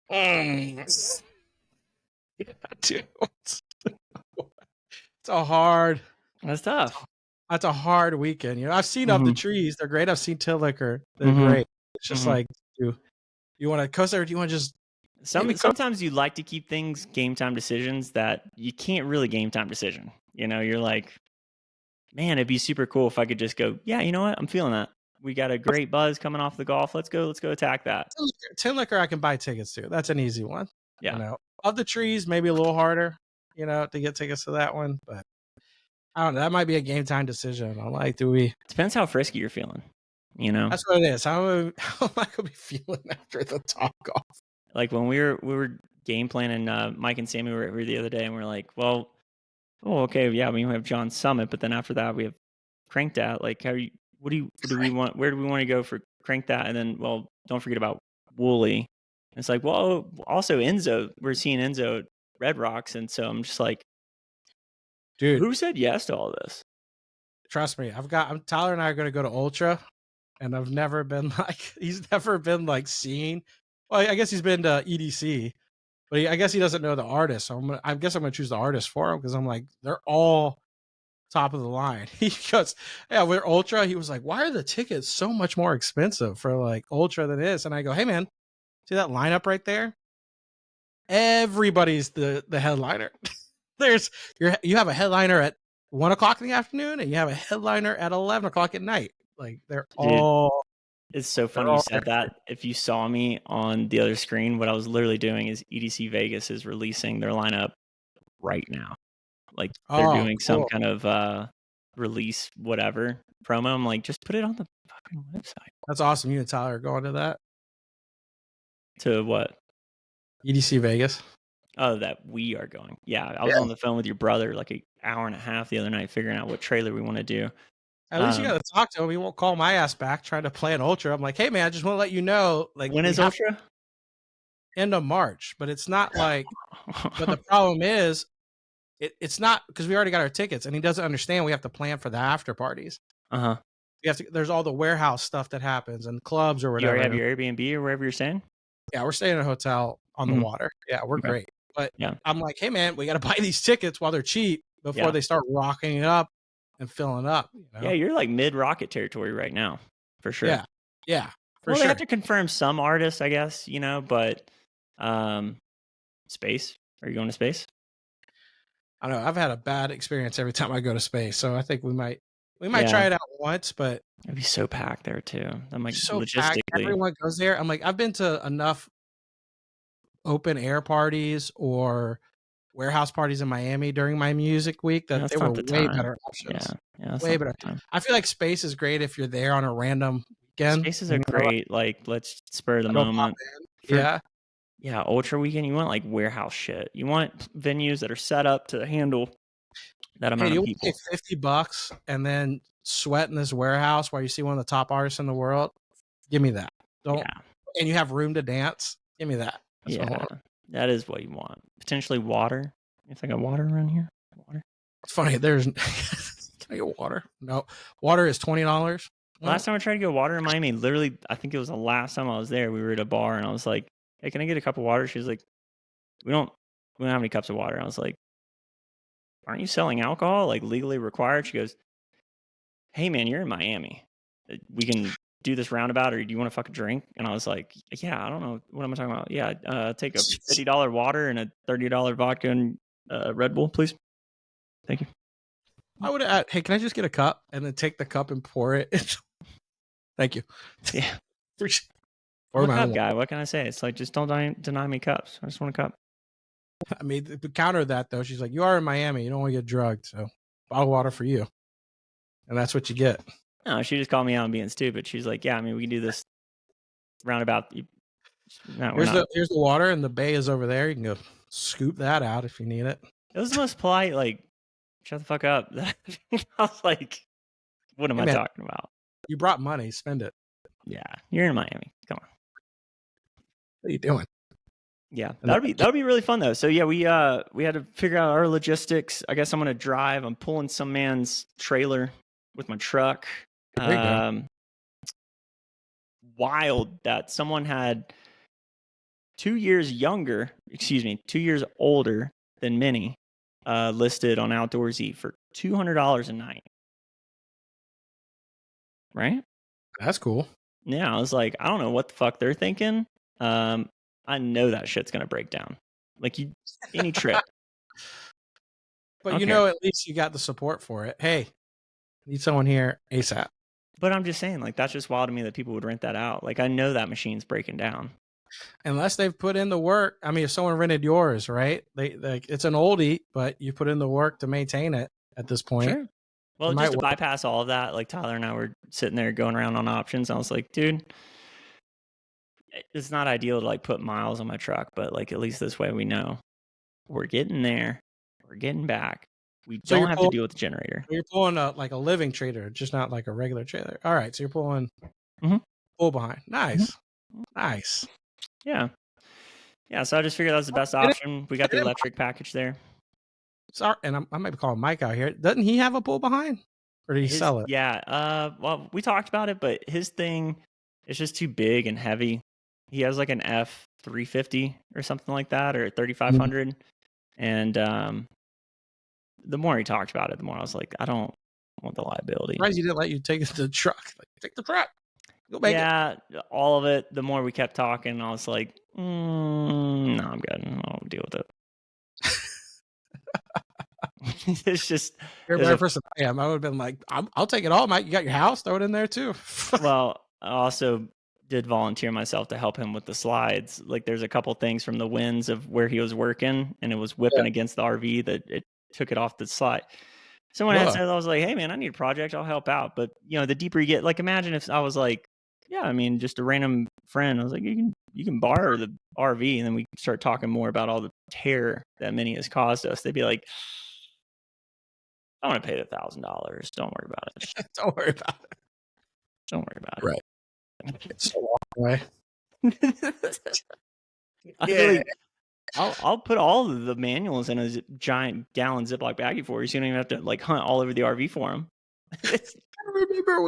it's a hard. That's tough. That's a hard weekend. I've seen Of the Trees. They're great. I've seen Tin Liquor. They're Mhm. great. It's just Mhm. like, you want to coast there, or do you want to just Sometimes you like to keep things game time decisions that you can't really game time decision. You're like, man, it'd be super cool if I could just go, yeah, you know what? I'm feeling that. We got a great buzz coming off the golf. Let's go attack that. Tin Liquor I can buy tickets to. That's an easy one. Yeah. Of the Trees, maybe a little harder, to get tickets to that one. But I don't know. That might be a game time decision. I'm like, Depends how frisky you're feeling. That's what it is. How am I going to be feeling after the Top Golf? Like when we were game planning, Mike and Sammy were here the other day, and we're like, well, okay, yeah, we have John's Summit, but then after that we have Crank That. Like, what do we want? Where do we want to go for Crank That? And then, well, don't forget about Wooly. And it's like, well, also Enzo. We're seeing Enzo at Red Rocks, and so I'm just like, dude, who said yes to all this? Trust me, Tyler and I are going to go to Ultra, and I've never been he's never been like seen. Well, I guess he's been to EDC, but I guess he doesn't know the artist. So I guess I'm going to choose the artist for him because I'm like, they're all top of the line. He goes, yeah, we're Ultra. He was like, why are the tickets so much more expensive for like Ultra than this? And I go, hey man, see that lineup right there? Everybody's the headliner. You have a headliner at 1 o'clock in the afternoon, and you have a headliner at 11 o'clock at night. Like they're all. It's so funny you said that. If you saw me on the other screen, what I was literally doing is EDC Vegas is releasing their lineup right now. Like they're doing some kind of release whatever promo. I'm like, just put it on the fucking website. That's awesome. You and Tyler are going to that. To what? EDC Vegas. Oh, that we are going. Yeah, I was on the phone with your brother like an hour and a half the other night figuring out what trailer we want to do. At least you got to talk to him. He won't call my ass back trying to play an Ultra. I'm like, hey man, I just want to let you know. Like, when is Ultra? End of March, but it's not like. But the problem is, it's not because we already got our tickets, and he doesn't understand. We have to plan for the after parties. We have to. There's all the warehouse stuff that happens and clubs or whatever. You already have your Airbnb or wherever you're staying? Yeah, we're staying in a hotel on the water. Yeah, we're great. But I'm like, hey man, we got to buy these tickets while they're cheap before they start rocking it up and filling up. Yeah, you're like mid Rocket territory right now, for sure. Yeah. They have to confirm some artists, I guess, but Space. Are you going to Space? I don't know. I've had a bad experience every time I go to Space, so I think we might try it out once. But it'd be so packed there too. I'm like, so logistically, packed. Everyone goes there. I'm like, I've been to enough open air parties or warehouse parties in Miami during my music week that they were way better options. Yeah, way better. I feel like Space is great if you're there on a random weekend. Spaces are great. Like, let's spur the moment. Yeah, Ultra weekend. You want like warehouse shit. You want venues that are set up to handle that amount of people. $50 and then sweat in this warehouse while you see one of the top artists in the world. Give me that. And you have room to dance. Give me that. That is what you want. Potentially water. If I got water around here, water. It's funny. There's can I get water? No, water is $20. Last time I tried to get water in Miami, literally, I think it was the last time I was there. We were at a bar, and I was like, "Hey, can I get a cup of water?" She was like, "We don't have any cups of water." I was like, "Aren't you selling alcohol like legally required?" She goes, "Hey, man, you're in Miami. we can do this roundabout, or do you want to fucking drink? And I was like, yeah, I don't know. What am I talking about? Yeah, take a $50 water and a $30 vodka and Red Bull, please. Thank you. I would have. Hey, can I just get a cup and then take the cup and pour it? Thank you. Yeah. Or I'm a my cup own. guy. What can I say? It's like, just don't deny me cups. I just want a cup. I mean, to counter that though, she's like, "You are in Miami. You don't want to get drugged, so bottled water for you." And that's what you get. No, she just called me out on being stupid. She's like, yeah, I mean, we can do this roundabout. No, we're not. Here's the water, and the bay is over there. You can go scoop that out if you need it. It was the most polite, like, shut the fuck up. I was like, what am I talking about? You brought money, spend it. Yeah, you're in Miami. Come on. What are you doing? Yeah, that'll be really fun though. So yeah, we had to figure out our logistics. I guess I'm gonna drive. I'm pulling some man's trailer with my truck. There you go. Wild that someone had 2 years older than Minnie, listed on Outdoorsy for $200 a night. Right? That's cool. Yeah, I was like, I don't know what the fuck they're thinking. I know that shit's gonna break down. Like any trip. But at least you got the support for it. Hey, need someone here ASAP. But I'm just saying, like, that's just wild to me that people would rent that out. Like, I know that machine's breaking down. Unless they've put in the work. I mean, if someone rented yours, right? It's an oldie, but you put in the work to maintain it at this point. Sure. Well, just to bypass all of that, like Tyler and I were sitting there going around on options. I was like, dude, it's not ideal to like put miles on my truck, but like at least this way we know we're getting there, we're getting back. We don't have to deal with the generator. You're pulling like a living trailer, just not like a regular trailer. All right, so you're pulling pull behind. Nice, nice. Yeah. So I just figured that was the best option. We got the electric package there. Sorry, and I might be calling Mike out here. Doesn't he have a pull behind, or did he sell it? Yeah. Well, we talked about it, but his thing is just too big and heavy. He has like an F350 or something like that, or 3500. And the more he talked about it, the more I was like, I don't want the liability. Why he didn't let you take the truck? Like, take the truck. Go make it. All of it. The more we kept talking, I was like, no, I'm good. I'll deal with it. It's just you're a better person I am. I would have been like, I'll take it all, Mike. You got your house, throw it in there too. Well, I also did volunteer myself to help him with the slides. Like there's a couple things from the winds of where he was working, and it was whipping against the RV that it took it off the slide. Someone had said, I was like, hey man, I need a project, I'll help out. But the deeper you get, like imagine if I was like, yeah, I mean, just a random friend. I was like, you can borrow the RV, and then we start talking more about all the terror that Minnie has caused us. They'd be like, I want to pay the $1,000. Don't worry about it. Don't worry about it. Don't worry about it. Right. It's a long way. I'll put all of the manuals in a giant gallon Ziploc baggie for you, so you don't even have to like hunt all over the RV for them. I remember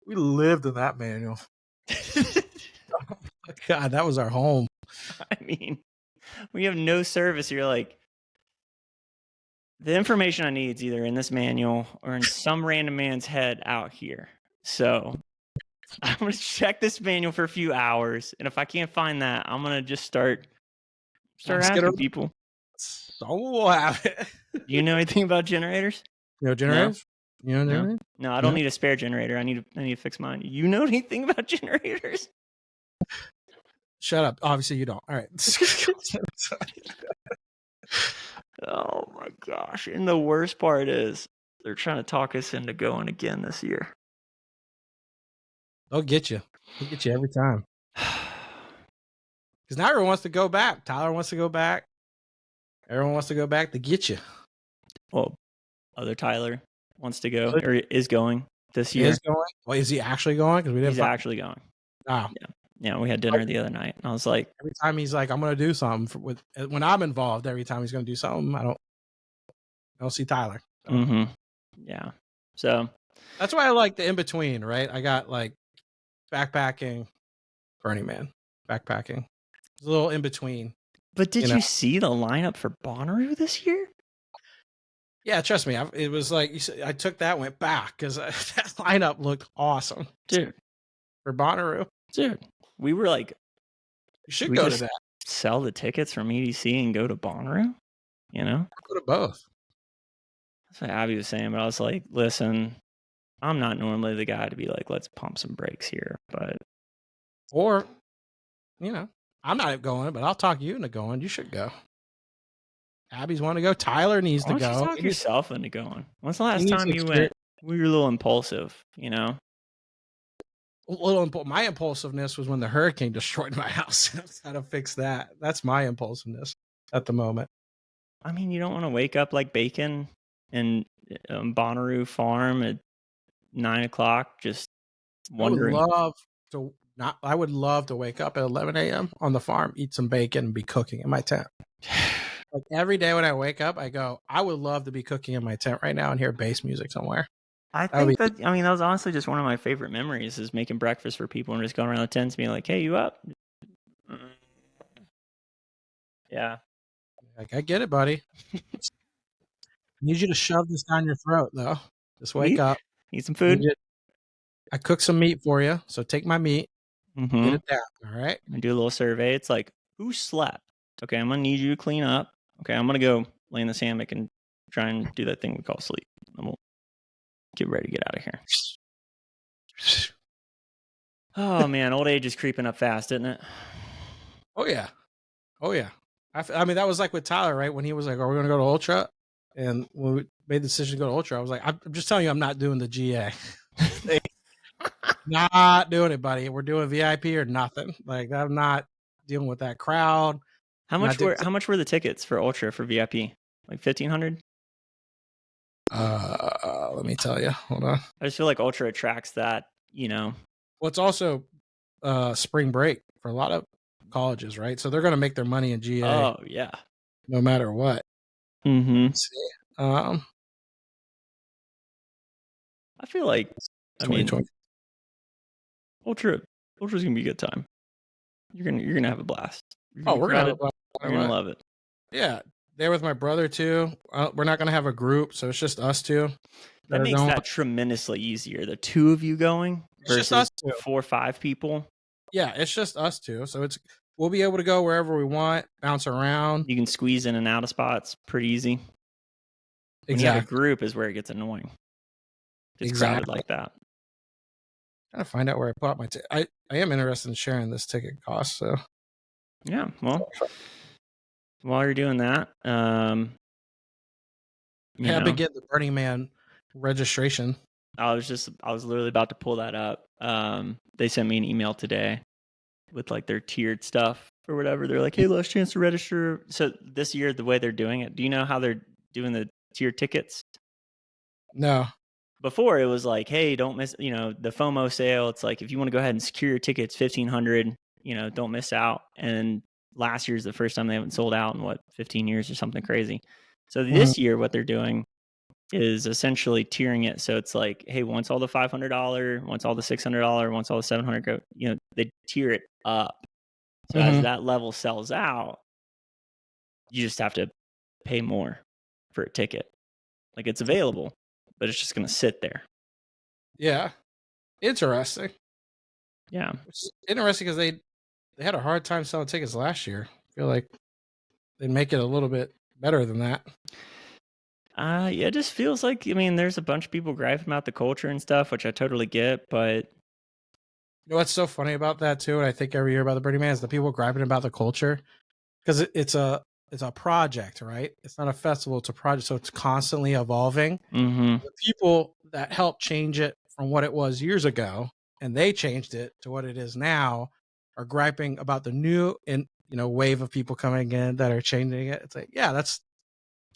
we lived in that manual. Oh my God, that was our home. I mean, we have no service. You're like, the information I need is either in this manual or in some random man's head out here. So I'm going to check this manual for a few hours. And if I can't find that, I'm going to just start asking people. So we'll have it. Do you know anything about generators? Generators? No? No, I don't need a spare generator. I need to fix mine. You know anything about generators? Shut up. Obviously you don't. All right. Oh my gosh. And the worst part is they're trying to talk us into going again this year. They'll get you. They'll get you every time. Because now everyone wants to go back. Tyler wants to go back. Everyone wants to go back to get you. Well, other Tyler wants to go or is going this year. Is going? Well, is he actually going? Because we didn't. He's actually going. Oh. Yeah, we had dinner the other night, and I was like, every time he's like, I'm going to do something when I'm involved. Every time he's going to do something, I don't see Tyler. So. Yeah. So that's why I like the in between, right? I got like backpacking, Burning Man, backpacking. It's a little in between. But did you see the lineup for Bonnaroo this year? Yeah, trust me. It was like you said, I took that, went back because that lineup looked awesome Dude, for Bonnaroo. we were like, You should we go to just that. sell the tickets from EDC and go to Bonnaroo, you know? Go to both. That's what Abby was saying, but I was like, listen, I'm not normally the guy to be like, let's pump some brakes here, but Or, I'm not going, but I'll talk you into going. You should go. Abby's want to go. Tyler needs why to don't you go. talk yourself into going? When's the last needs time to you experience- went? We were a little impulsive, you know? My impulsiveness was when the hurricane destroyed my house. How to fix that? That's my impulsiveness at the moment. I mean, you don't want to wake up like bacon in Bonnaroo Farm at 9 o'clock, just wondering. I would love to wake up at 11 a.m. on the farm, eat some bacon, and be cooking in my tent. Like every day when I wake up, I go, I would love to be cooking in my tent right now and hear bass music somewhere. I think that was honestly just one of my favorite memories is making breakfast for people and just going around the tents being like, hey, you up? Yeah. Like, I get it, buddy. I need you to shove this down your throat, though. Just wake up. Eat some food. I cook some meat for you, so take my meat. Mm-hmm. Get it down, all right? I do a little survey. It's like, who slept? Okay, I'm going to need you to clean up. Okay, I'm going to go lay in this hammock and try and do that thing we call sleep. And we'll get ready to get out of here. Oh, man, old age is creeping up fast, isn't it? Oh, yeah. I mean, that was like with Tyler, right? When he was like, are we going to go to Ultra? And when we made the decision to go to Ultra, I was like, I'm just telling you, I'm not doing the GA. Not doing it, buddy. We're doing VIP or nothing. Like, I'm not dealing with that crowd. How much were the tickets for Ultra for VIP? Like $1,500? Let me tell you. Hold on. I just feel like Ultra attracts that, Well, it's also spring break for a lot of colleges, right? So they're going to make their money in GA. Oh, yeah. No matter what. Mm-hmm. Let's see. I feel like, Ultra's gonna be a good time. You're gonna have a blast. We're gonna have a blast. You're gonna love it. Yeah, there with my brother too. We're not gonna have a group, so it's just us two. That makes that tremendously easier. The two of you going versus us 4 or 5 people. Yeah, it's just us two, so we'll be able to go wherever we want, bounce around. You can squeeze in and out of spots pretty easy. When you have a group is where it gets annoying. It's crowded like that. I'm trying to find out where I put my ticket. I am interested in sharing this ticket cost. So yeah, well, while you're doing that, I've been getting the Burning Man registration. I was literally about to pull that up. They sent me an email today with like their tiered stuff or whatever. They're like, hey, last chance to register. So this year, the way they're doing it, do you know how they're doing the tiered tickets? No. Before it was like, hey, don't miss, the FOMO sale. It's like, if you want to go ahead and secure your tickets, $1,500, don't miss out. And last year's the first time they haven't sold out in 15 years or something crazy. So this year, what they're doing is essentially tiering it. So it's like, hey, once all the $500, once all the $600, once all the $700 go, they tier it up. So as that level sells out, you just have to pay more for a ticket. Like it's available, but it's just going to sit there. Yeah. Interesting. Yeah. It's interesting because they had a hard time selling tickets last year. I feel like they'd make it a little bit better than that. Yeah, it just feels like, there's a bunch of people griping about the culture and stuff, which I totally get, but... what's so funny about that, too, and I think every year about the Burning Man, is the people griping about the culture, because it's a project, right? It's not a festival, it's a project, so it's constantly evolving. Mm-hmm. The people that helped change it from what it was years ago, and they changed it to what it is now, are griping about the new and wave of people coming in that are changing it. It's like, yeah, that's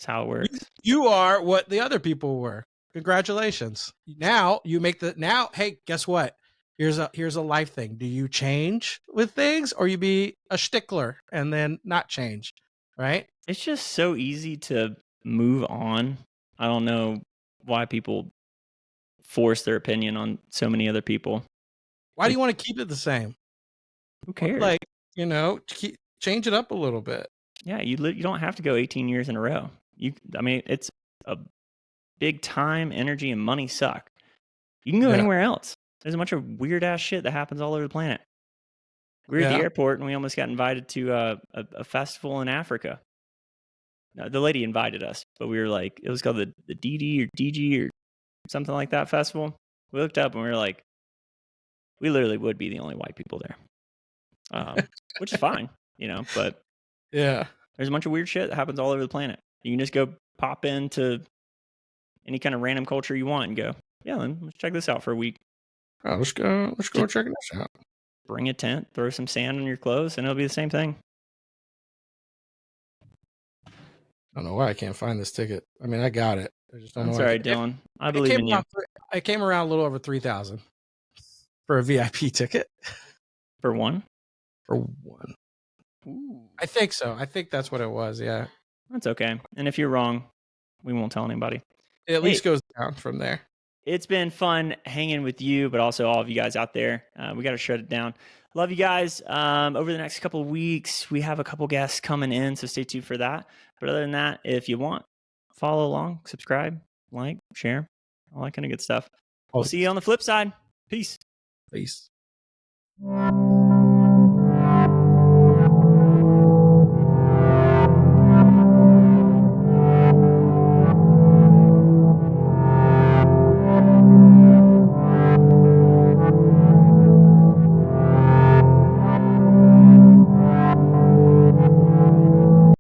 how it works. You are what the other people were. Congratulations. Now you make hey, guess what? Here's a life thing. Do you change with things, or you be a stickler and then not change? Right? It's just so easy to move on. I don't know why people force their opinion on so many other people. Why do you want to keep it the same? Who cares? Like, change it up a little bit. Yeah, you don't have to go 18 years in a row. It's a big time, energy, and money suck. You can go anywhere else. There's a bunch of weird ass shit that happens all over the planet. We were at the airport and we almost got invited to a festival in Africa. The lady invited us, but we were like, it was called the DD or DG or something like that festival. We looked up and we were like, we literally would be the only white people there, which is fine, but Yeah. there's a bunch of weird shit that happens all over the planet. You can just go pop into any kind of random culture you want and go, yeah, let's check this out for a week. Oh, let's go check this out. Bring a tent, throw some sand on your clothes, and it'll be the same thing. I don't know why I can't find this ticket. I mean, I got it. I just don't know. That's all right, Dylan. I believe in you. It came around a little over 3,000 for a VIP ticket. For one? For one. Ooh. I think so. I think that's what it was. Yeah. That's okay. And if you're wrong, we won't tell anybody. It at least goes down from there. It's been fun hanging with you, but also all of you guys out there. We got to shut it down. Love you guys. Over the next couple of weeks, we have a couple guests coming in, so stay tuned for that. But other than that, if you want, follow along, subscribe, like, share, all that kind of good stuff. We'll see you on the flip side. Peace. Peace.